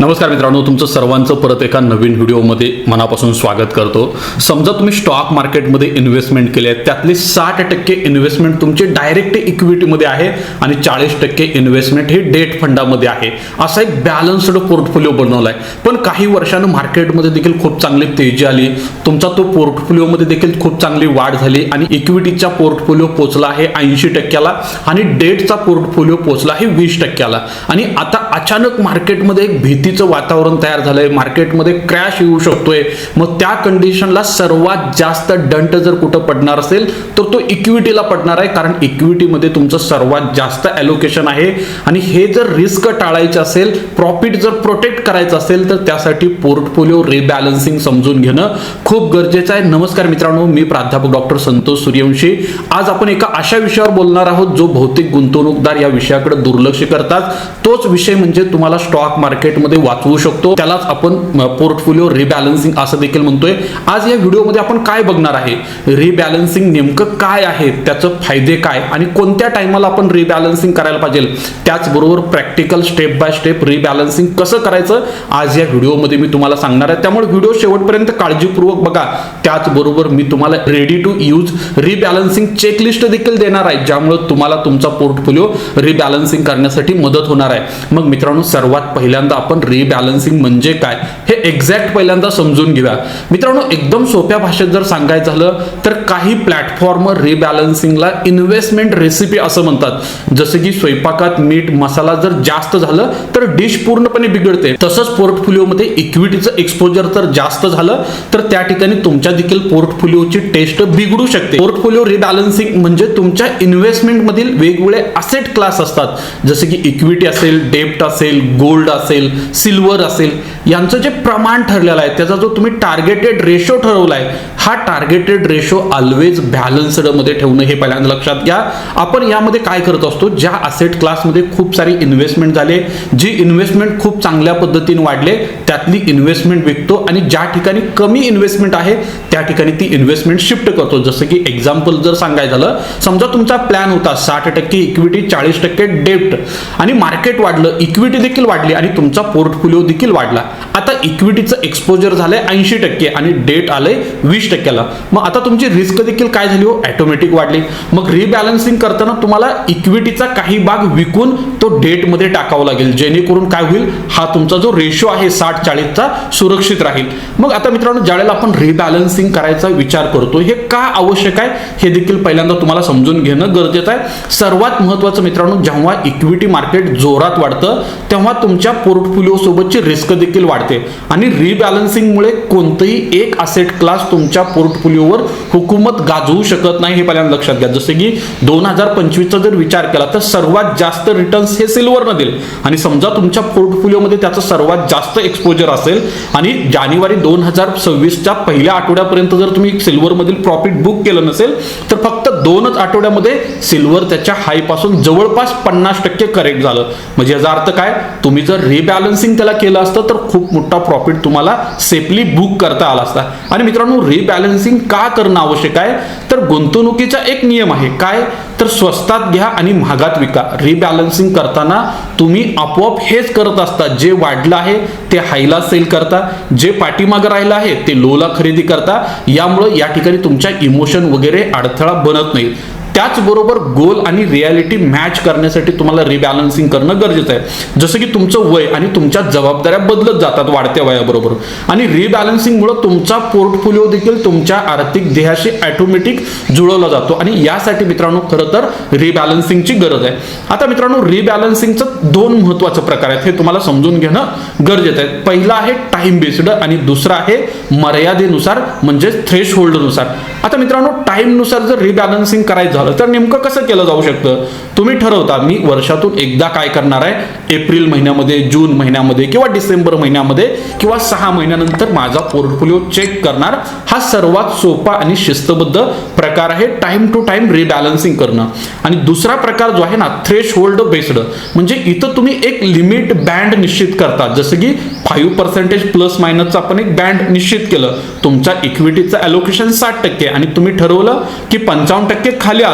नमस्कार मित्रांनो, तुमचं सर्वांचं परत एका नवीन व्हिडिओमध्ये मनापासून स्वागत करतो। समजा तुम्ही स्टॉक मार्केटमध्ये इन्व्हेस्टमेंट केली आहे, त्यातली 60% इन्व्हेस्टमेंट तुमची डायरेक्ट इक्विटीमध्ये आहे आणि 40% इन्व्हेस्टमेंट हे डेट फंडामध्ये आहे। असा एक बॅलन्स्ड पोर्टफोलिओ बनवलाय। पण काही वर्षांनी मार्केटमध्ये देखील खूप चांगली तेजी आली, तुमचा तो पोर्टफोलिओमध्ये देखील खूप चांगली वाढ झाली आणि इक्विटीचा पोर्टफोलिओ पोहोचला आहे 80%ला आणि डेटचा पोर्टफोलिओ पोहोचला आहे 20%ला। आणि आता अचानक मार्केटमध्ये एक भीतीचं वातावरण तयार झालंय, मार्केटमध्ये क्रॅश येऊ शकतोय। मग त्या कंडिशनला सर्वात जास्त दंड जर कुठं पडणार असेल तर तो इक्विटीला पडणार आहे, कारण इक्विटीमध्ये तुमचं सर्वात जास्त ॲलोकेशन आहे। आणि हे जर रिस्क टाळायचं असेल, प्रॉफिट जर प्रोटेक्ट करायचं असेल तर त्यासाठी पोर्टफोलिओ रिबॅलन्सिंग समजून घेणं खूप गरजेचं आहे। नमस्कार मित्रांनो, मी प्राध्यापक डॉक्टर संतोष सूर्यवंशी। आज आपण एका अशा विषयावर बोलणार आहोत जो बहुतेक गुंतवणूकदार या विषयाकडे दुर्लक्ष करतात। तोच विषय म्हणजे तुम्हाला स्टॉक मार्केटमध्ये वाचवू शकतो, त्यालाच आपण पोर्टफोलिओ रिबॅलन्सिंग असं देखील म्हणतोय। आज या व्हिडिओमध्ये आपण काय बघणार आहे, रिबॅलन्सिंग नेमकं काय आहे, त्याचं फायदे काय आणि कोणत्या टाइमला आपण रिबॅलन्सिंग करायला पाहिजे, त्याचबरोबर प्रॅक्टिकल स्टेप बाय स्टेप रिबॅलन्सिंग कसं करायचं आज या व्हिडिओमध्ये मी तुम्हाला सांगणार आहे। त्यामुळे व्हिडिओ शेवटपर्यंत काळजीपूर्वक बघा। त्याचबरोबर मी तुम्हाला रेडी टू यूज रिबॅलन्सिंग चेकलिस्ट देखील देणार आहे, ज्यामुळे तुम्हाला तुमचा पोर्टफोलिओ रिबॅलन्सिंग करण्यासाठी मदत होणार आहे। मग मित्रांनो, सर्वात पहिल्यांदा आपण रिबॅलन्सिंग म्हणजे काय हे एक्झॅक्ट पहिल्यांदा समजून घेऊया। मित्रांनो, एकदम सोप्या भाषेत जर सांगायचं झालं तर काही प्लॅटफॉर्म रिबॅलन्सिंगला इन्व्हेस्टमेंट रेसिपी असं म्हणतात। जसं की स्वयंपाकात मीठ मसाला जर जास्त झालं तर डिश पूर्णपणे बिघडते, तसंच पोर्टफोलिओमध्ये इक्विटीचं एक्सपोजर जर जास्त झालं तर त्या ठिकाणी तुमच्या देखील पोर्टफोलिओची टेस्ट बिघडू शकते। पोर्टफोलिओ रिबॅलन्सिंग म्हणजे तुमच्या इन्व्हेस्टमेंट मधील वेगवेगळे असेट क्लास असतात, जसे की इक्विटी असेल, डेब्ट असेल, गोल्ड असेल, सिल्वर असेल, यांचं जे प्रमाण ठरलेलं आहे, त्याचा जो तुम्ही टार्गेटेड रेशो ठरवलाय, हा टार्गेटेड रेशो ऑलवेज बॅलन्स्ड मध्ये ठेवणं हे पहिल्यांदा लक्षात घ्या। आपण यामध्ये काय करत असतो, ज्या असेट क्लासमध्ये खूप सारी इन्व्हेस्टमेंट झाले, जी इन्व्हेस्टमेंट खूप चांगल्या पद्धतीने वाढले, त्यातली इन्व्हेस्टमेंट विकतो आणि ज्या ठिकाणी कमी इन्व्हेस्टमेंट आहे त्या ठिकाणी ती इन्व्हेस्टमेंट शिफ्ट करतो। जसं की एक्झाम्पल जर सांगायचं झालं, समजा तुमचा प्लॅन होता 60% इक्विटी 40% डेब्ट आणि मार्केट वाढलं, इक्विटी देखील वाढली आणि तुमचा पोर्टफोलिओ देखील वाढला। आता इक्विटीचं एक्सपोजर झालंय 80% आणि डेट आलंय 20%ला। मग आता तुमची रिस्क देखील काय झाली हो, ऑटोमॅटिक वाढली। मग रिबॅलन्सिंग करताना तुम्हाला इक्विटीचा काही भाग विकून तो डेट मध्ये टाकावा लागेल, जेणेकरून काय होईल, हा तुमचा जो रेशो आहे 60-40चा सुरक्षित राहील। मग आता मित्रांनो, ज्यावेळेला आपण रिबॅलन्सिंग करायचा विचार करतो, हे का आवश्यक आहे हे देखील पहिल्यांदा तुम्हाला समजून घेणं गरजेचं आहे। सर्वात महत्त्वाचं मित्रांनो, जेव्हा इक्विटी मार्केट जोरात वाढतं तेव्हा तुमच्या पोर्टफोलिओ सोबतची रिस्क देखील वाढते आणि रिबॅलन्सिंगमुळे कोणतंही एक असेट क्लास तुमच्या पोर्टफोलिओवर हुकूमत गाजवू शकत नाही, हे पहिल्यांदा लक्षात घ्या। जसे की 2025चा जर विचार केला तर सर्वात जास्त रिटर्न्स हे सिल्वरनं दिले आणि समजा तुमच्या पोर्टफोलिओमध्ये त्याचं सर्वात जास्त एक्सपोजर असेल आणि जानेवारी 2026च्या पहिल्या आठवड्यापर्यंत जर तुम्ही सिल्वरमधील प्रॉफिट बुक केलं नसेल तर फक्त 2च आठवड्यामध्ये सिल्वर त्याच्या हाय पासून जवळपास 50% करेक्ट झालं। म्हणजे याचा अर्थ काय, तुम्ही जर रिबॅलन्सिंग त्याला केलं असतं तर खूप मोठा प्रॉफिट तुम्हाला सेफली बुक करता आला असता। आणि मित्रांनो, रिबॅलन्सिंग का करणं आवश्यक आहे, तर गुंतवणुकीचा एक नियम आहे, काय तर स्वस्तात घ्या आणि महागात विका। रिबॅलन्सिंग करताना तुम्ही आपोआप हेच करत असता, जे वाढलं आहे ते हायला सेल करता, जे पाठीमागे राहिलं आहे ते लोला खरेदी करता। यामुळे या ठिकाणी तुमच्या इमोशन वगैरे अडथळा बनत नाही। त्याचबरोबर गोल आणि रियालिटी मॅच करण्यासाठी तुम्हाला रिबॅलन्सिंग करणं गरजेचं आहे। जसं की तुमचं वय आणि तुमच्या जबाबदाऱ्या बदलत जातात वाढत्या वयाबरोबर आणि रिबॅलन्सिंगमुळे तुमचा पोर्टफोलिओ देखील तुमच्या आर्थिक ध्येयाशी ऑटोमॅटिक जुळवला जातो आणि यासाठी मित्रांनो खरं तर रिबॅलन्सिंगची गरज आहे। आता मित्रांनो, रिबॅलन्सिंगचं 2 महत्त्वाचे प्रकार आहेत, हे तुम्हाला समजून घेणं गरजेचं आहे। पहिला आहे टाइम बेस्ड आणि दुसरा आहे मर्यादेनुसार म्हणजे थ्रेशहोल्डनुसार। आता मित्रांनो, टाइम नुसार जर रिबॅलन्सिंग करायचं तर नेमकं कसं केलं जाऊ शकतं, तुम्ही ठरवता मी वर्षातून एकदा काय करणार आहे, एप्रिल महिन्यामध्ये, जून महिन्यामध्ये किंवा डिसेंबर महिन्यामध्ये किंवा 6 महिन्यानंतर माझा पोर्टफोलिओ चेक करणार। हा सर्वात सोपा आणि शिस्तबद्ध प्रकार आहे टाइम टू टाइम रिबॅलन्सिंग करणं। आणि दुसरा प्रकार जो आहे ना, थ्रेशहोल्ड बेस्ड, म्हणजे इथं तुम्ही एक लिमिट बँड निश्चित करता, जसं की 5% प्लस मायनसचं आपण एक बँड निश्चित केलं। तुमच्या इक्विटीचं ॲलोकेशन 60% आणि तुम्ही ठरवलं की 55% खाली आलं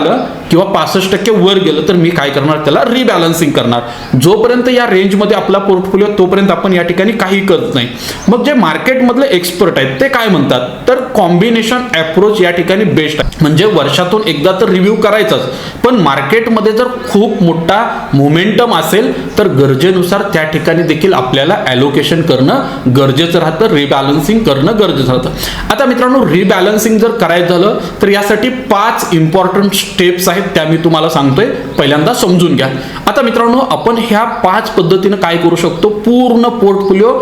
किंवा 65% वर गेलं तर मी काय करणार, त्याला रिबॅलन्सिंग करणार. जोपर्यंत या रेंजमध्ये आपला पोर्टफोलिओ तोपर्यंत आपण या ठिकाणी काही करत नाही. मग जे मार्केटमधले एक्सपर्ट आहेत ते काय म्हणतात, तर कॉम्बिनेशन अप्रोच या ठिकाणी बेस्ट आहे. म्हणजे वर्षातून एकदा तर रिव्ह्यू करायचाच, पण मार्केटमध्ये जर खूप मोठा मोमेंटम असेल तर गरजेनुसार त्या ठिकाणी देखील आपल्याला ॲलोकेशन करणं गरजेचं राहतं, रिबॅलन्सिंग करणं गरजेचं राहतं. आता मित्रांनो, रिबॅलन्सिंग जर करायचं झालं तर यासाठी 5 इम्पॉर्टंट स्टेप्स आहेत, त्या मी तुम्हाला सांगतोय, पहिल्यांदा समजून घ्या. आता मित्रांनो, आपण ह्या 5 पद्धतीनं काय करू शकतो, पूर्ण पोर्टफोलिओ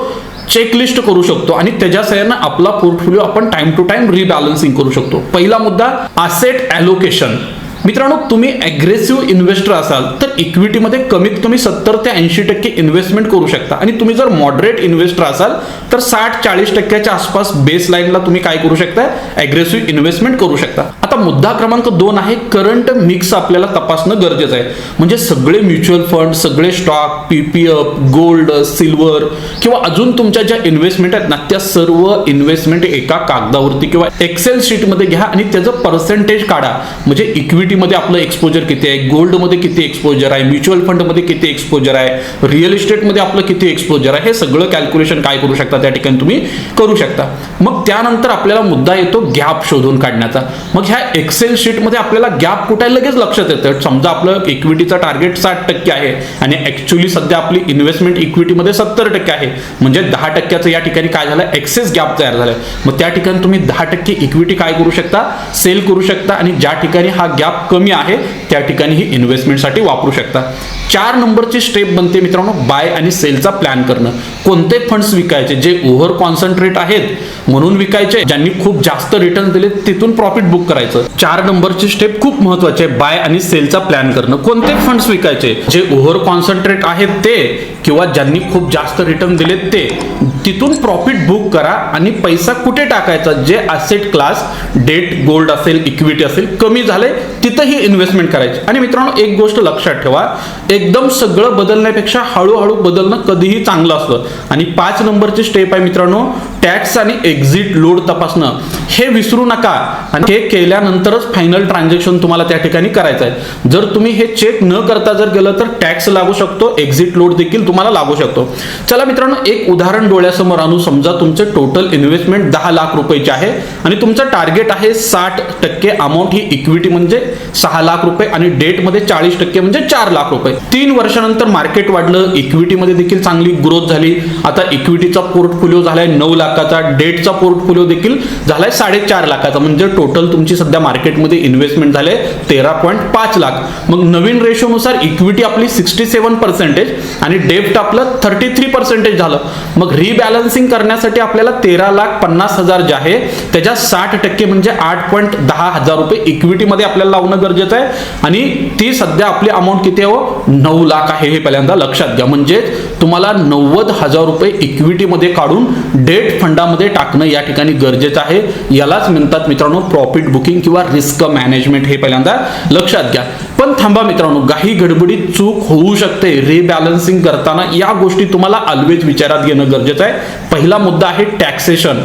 चेकलिस्ट करू शकतो आणि त्याच्या सहाय्याने आपला पोर्टफोलिओ आपण टाइम टू टाइम रिबॅलन्सिंग करू शकतो. पहिला मुद्दा, असेट ॲलोकेशन. मित्रांनो, तुम्ही अग्रेसिव्ह इन्व्हेस्टर असाल तर इक्विटीमध्ये कमीत कमी 70 ते 80% इन्व्हेस्टमेंट करू शकता आणि तुम्ही जर मॉडरेट इन्व्हेस्टर असाल तर 60-40% आसपास बेस लाईनला तुम्ही काय करू शकता, अग्रेसिव्ह इन्व्हेस्टमेंट करू शकता. आता मुद्दा क्रमांक 2 आहे, करंट मिक्स आपल्याला तपासणं गरजेचं आहे. म्हणजे सगळे म्युच्युअल फंड, सगळे स्टॉक, पीपीएफ, गोल्ड, सिल्वर किंवा अजून तुमच्या ज्या इन्व्हेस्टमेंट आहेत ना, त्या सर्व इन्व्हेस्टमेंट एका कागदावरती किंवा एक्सेल शीटमध्ये घ्या आणि त्याचं पर्सेंटेज काढा. म्हणजे इक्विटी मध्ये आपलं एक्सपोजर किती आहे, गोल्ड मध्ये किती एक्सपोजर आहे, म्युच्युअल फंड मध्ये किती एक्सपोजर आहे, रिअल इस्टेट मध्ये आपलं किती एक्सपोजर आहे, हे सगळं कॅल्क्युलेशन काय करू शकता, त्या ठिकाणी तुम्ही करू शकता. मग त्यानंतर आपल्याला मुद्दा येतो गॅप शोधून काढण्याचा. मग ह्या एक्सेल शीट मध्ये आपल्याला गॅप कुठे लगेच लक्षात येतं. समजा आपलं इक्विटीचा टार्गेट 60% आहे आणि ऍक्च्युअली सध्या आपली इन्व्हेस्टमेंट इक्विटीमध्ये 70% आहे, म्हणजे 10% या ठिकाणी काय झालं, एक्सेस गॅप तयार झालाय. मग त्या ठिकाणी तुम्ही 10% इक्विटी काय करू शकता, सेल करू शकता आणि ज्या ठिकाणी हा गॅप कमी आहे त्या ठिकाणी ही इन्व्हेस्टमेंटसाठी वापरू शकता. 4 नंबरची स्टेप बनते मित्रांनो, बाय आणि सेलचा प्लॅन करणं. कोणते फंड्स विकायचे, जे ओव्हर कॉन्सन्ट्रेट आहेत म्हणून विकायचे, ज्यांनी खूप जास्त रिटर्न दिले तिथून प्रॉफिट बुक करायचं. 4 नंबरची स्टेप खूप महत्वाची आहे, बाय आणि सेलचा प्लॅन करणं. कोणते फंड्स विकायचे, जे ओव्हर कॉन्सन्ट्रेट आहेत ते किंवा ज्यांनी खूप जास्त रिटर्न दिलेत ते, तिथून प्रॉफिट बुक करा आणि पैसा कुठे टाकायचा, जे असेट क्लास, डेट, गोल्ड असेल, इक्विटी असेल, कमी झाले तिथंही इन्व्हेस्टमेंट करायची. आणि मित्रांनो, एक गोष्ट लक्षात ठेवा, एकदम सगळं बदलण्यापेक्षा हळूहळू बदलणं कधीही चांगलं असतं. आणि 5 नंबरची स्टेप आहे मित्रांनो, टॅक्स आणि एक्झिट लोड तपासणं. हे विसरू नका आणि हे केल्यानंतरच फायनल ट्रान्झॅक्शन तुम्हाला त्या ठिकाणी करायचं आहे. जर तुम्ही हे चेक न करता जर गेलं तर टॅक्स लागू शकतो, एक्झिट लोड देखील तुम्हाला लागू शकतो. चला मित्रांनो, एक उदाहरण डोळ्यासमोर आणू. समजा तुमचे टोटल इन्व्हेस्टमेंट 10 लाख रुपयाचे आहे आणि तुमचं टार्गेट आहे 60% अमाऊंट ही इक्विटी म्हणजे 6 लाख रुपये आणि डेट मध्ये 40% म्हणजे 4 लाख रुपये. 3 वर्षानंतर मार्केट वाढलं, इक्विटीमध्ये देखील चांगली ग्रोथ झाली. आता इक्विटीचा पोर्टफोलिओ झालाय 9 लाखाचा, डेटचा पोर्टफोलिओ देखील झालाय 4.5 लाखाचा. म्हणजे टोटल तुमची सध्या मार्केटमध्ये इन्व्हेस्टमेंट झाले 13.5 लाख. मग नवीन रेशोनुसार इक्विटी आपली 67% आणि डेट आपलं 33% झालं. मग रिबॅलन्सिंग करण्यासाठी आपल्याला 13,50,000 जे आहे त्याच्या 60% म्हणजे 8.10 हजार रुपये इक्विटीमध्ये आपल्याला लावणं गरजेचं आहे आणि ती सध्या आपली अमाऊंट किती आहे, 9 लाख आहे. हे पहिल्यांदा लक्षात घ्या. म्हणजे तुम्हाला 90,000 रुपये इक्विटीमध्ये काढून डेट फंडामध्ये टाकणं या ठिकाणी गरजेचं आहे. यालाच म्हणतात मित्रांनो प्रॉफिट बुकिंग किंवा रिस्क मॅनेजमेंट. हे पहिल्यांदा लक्षात घ्या. पण थांबा मित्रांनो, काही गडबडीत चूक होऊ शकते. रिबॅलन्सिंग करताना या गोष्टी तुम्हाला ऑलवेज विचारात घेणं गरजेचं आहे. पहिला मुद्दा आहे टॅक्सेशन.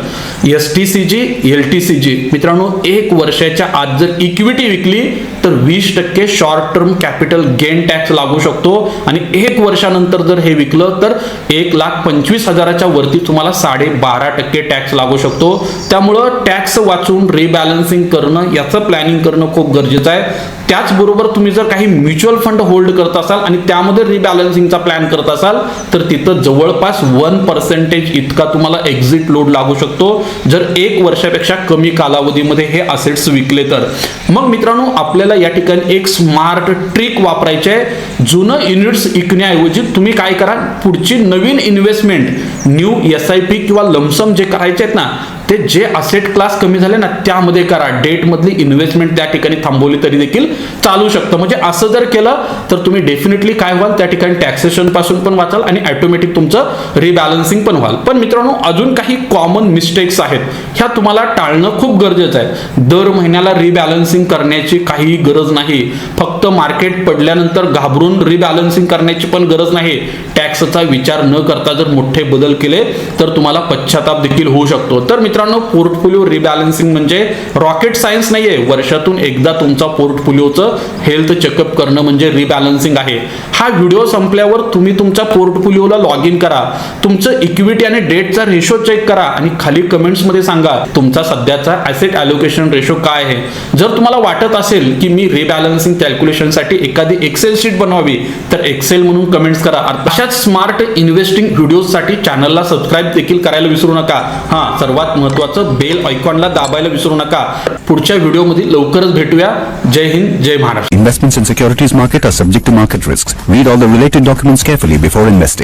STCG, LTCG. मित्रांनो, 1 वर्षाच्या आत जर इक्विटी विकली तर 20% short term capital gain tax लागू शकतो आणि 1 वर्षानंतर जर हे विकलं तर 1,25,000च्या वरती तुम्हाला 12.5% टॅक्स लागू शकतो. त्यामुळं टॅक्स वाचून रिबॅलन्सिंग करणं, याचं प्लॅनिंग करणं खूप गरजेचं आहे. त्याचबरोबर तुम्ही जर काही म्युच्युअल फंड होल्ड करत असाल आणि त्यामध्ये रिबॅलन्सिंगचा प्लॅन करत असाल तर तिथं जवळपास 1% इतका तुम्हाला एक्झिट लोड लागू शकतो जर 1 वर्षापेक्षा कमी कालावधीमध्ये हे असेट्स विकले तर. मग मित्रांनो, आपल्याला या ठिकाणी एक स्मार्ट ट्रिक वापरायची आहे. जुनं युनिट्स विकण्याऐवजी तुम्ही काय करा, पुढची नवीन इन्व्हेस्टमेंट, न्यू SIP किंवा लमसम जे करायचे आहेत ना, ते जे असेट क्लास कमी झाले ना त्यामध्ये करा. डेट मधली इन्व्हेस्टमेंट त्या ठिकाणी थांबवली तरी देखील चालू शकतं. म्हणजे असं जर केलं तर तुम्ही डेफिनेटली काय व्हाल, त्या ठिकाणी टॅक्सेशन पासून पण वाचाल आणि ऑटोमॅटिक तुमचं रिबॅलन्सिंग पण व्हाल. पण मित्रांनो, अजून काही कॉमन मिस्टेक्स आहेत, ह्या तुम्हाला टाळणं खूप गरजेचं आहे. दर महिन्याला रिबॅलन्सिंग करण्याची काही गरज नाही. फक्त मार्केट पडल्यानंतर घाबरून रिबॅलन्सिंग करण्याची पण गरज नाही. टॅक्सचा विचार न करता जर मोठे बदल केले तर तुम्हाला पश्चाताप देखील होऊ शकतो. तर मित्रांनो, मित्रांनो, पोर्टफोलिओ रिबॅलन्सिंग म्हणजे रॉकेट सायन्स नाहीये. वर्षातून एकदा तुमचा पोर्टफोलिओचं हेल्थ चेकअप करणं म्हणजे रिबॅलन्सिंग आहे. हा व्हिडिओ संपल्यावर तुम्ही तुमच्या पोर्टफोलिओला लॉग इन करा, तुमचं इक्विटी आणि डेटचा रेशो चेक करा आणि खाली कमेंट्स मध्ये सांगा तुमचा सध्याचा ऍसेट अलोकेशन रेशो काय आहे. जर तुम्हाला वाटत असेल की मी रिबॅलन्सिंग कॅल्क्युलेशन साठी एखादी एक्सेल शीट बनवावी तर एक्सेल म्हणून कमेंट्स करा. अशाच स्मार्ट इन्व्हेस्टिंग व्हिडिओसाठी चॅनलला सबस्क्राईब देखील करायला विसरू नका. सर्वात महत्त्वाचं बेल आयकॉनला दाबायला विसरू नका. पुढच्या व्हिडिओमध्ये लवकरच भेटूया. जय हिंद, जय Maharashtra. Investments in securities market are subject to market risks. Read all the related documents carefully before investing.